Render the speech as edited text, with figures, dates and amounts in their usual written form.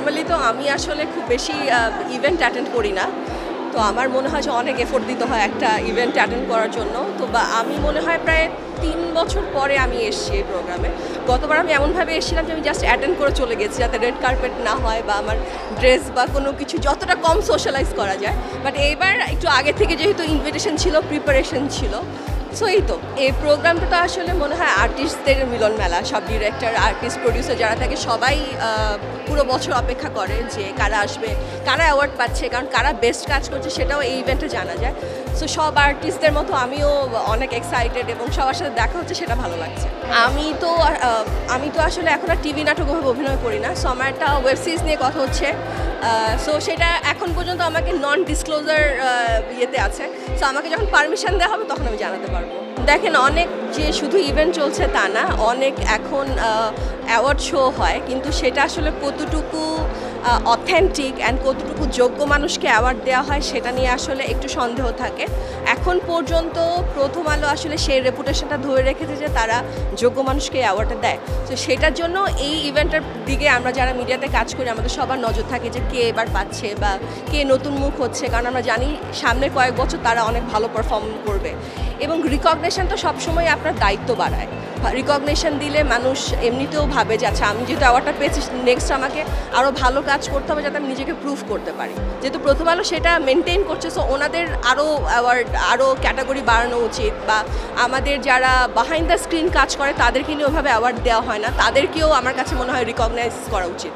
Normally তো আমি আসলে খুব বেশি ইভেন্ট অ্যাটেন্ড করি না। তো আমার মনে হয় যে অনেক এফোর্ট দিতে হয় একটা ইভেন্ট অ্যাটেন্ড করার জন্য। তো বা আমি মনে হয় প্রায় 3 বছর পরে আমি এসেছি এই প্রোগ্রামে। গতবার আমি এমনভাবে এসেছিলাম যে আমি জাস্ট অ্যাটেন্ড করে চলে গেছি, যাতে রেড কার্পেট না হয় বা আমার ড্রেস বা কোনো কিছু যতটা কম সোশ্যালাইজ করা যায়। বাট এইবার একটু আগে থেকে যেহেতু ইনভিটেশন ছিল, প্রিপারেশন ছিল, সো এই তো এই প্রোগ্রামটা তো আসলে মনে হয় আর্টিস্টদের মিলন মেলা। সব ডিরেক্টর, আর্টিস্ট, প্রডিউসার যারা থাকে সবাই পুরো বছর অপেক্ষা করে যে কারা আসবে, কারা অ্যাওয়ার্ড পাচ্ছে, কারণ কারা বেস্ট কাজ করছে সেটাও এই ইভেন্টে জানা যায়। সো সব আর্টিস্টদের মতো আমিও অনেক এক্সাইটেড এবং সবার সাথে দেখা হচ্ছে, সেটা ভালো লাগছে। আমি তো আসলে এখন আর টিভি নাটকভাবে অভিনয় করি না। সো আমার একটা ওয়েব সিরিজ নিয়ে কথা হচ্ছে। সো সেটা এখন পর্যন্ত আমাকে নন ডিসক্লোজার ইয়েতে আছে। সো আমাকে যখন পারমিশন দেওয়া হবে তখন আমি জানাতে পারবো। দেখেন, অনেক যে শুধু ইভেন্ট চলছে তা না, অনেক এখন অ্যাওয়ার্ড শো হয়, কিন্তু সেটা আসলে কতটুকু অথেন্টিক অ্যান্ড কতটুকু যোগ্য মানুষকে অ্যাওয়ার্ড দেওয়া হয় সেটা নিয়ে আসলে একটু সন্দেহ থাকে। এখন পর্যন্ত প্রথম আলো আসলে সেই রেপুটেশনটা ধরে রেখেছে যে তারা যোগ্য মানুষকে অ্যাওয়ার্ডটা দেয়। তো সেটার জন্য এই ইভেন্টের দিকে আমরা যারা মিডিয়াতে কাজ করি আমাদের সবার নজর থাকে যে কে এবার পাচ্ছে বা কে নতুন মুখ হচ্ছে, কারণ আমরা জানি সামনে কয়েক বছর তারা অনেক ভালো পারফর্ম করবে। এবং রিকগনিশন তো সবসময় আপনার দায়িত্ব বাড়ায়। রিকগনিশন দিলে মানুষ এমনিতেও ভাবে যে আচ্ছা, আমি যেহেতু অ্যাওয়ার্ডটা পেয়েছি, নেক্সট আমাকে আরও ভালো কাজ করতে হবে যাতে আমি নিজেকে প্রুভ করতে পারি। যেহেতু প্রথম আলো সেটা মেনটেন করছে, সো ওনাদের আরও অ্যাওয়ার্ড, আরও ক্যাটাগরি বাড়ানো উচিত। বা আমাদের যারা বিহাইন্ড দ্য স্ক্রিন কাজ করে তাদেরকে নিয়ে ওভাবে অ্যাওয়ার্ড দেওয়া হয় না, তাদেরকেও আমার কাছে মনে হয় রিকগনাইজ করা উচিত।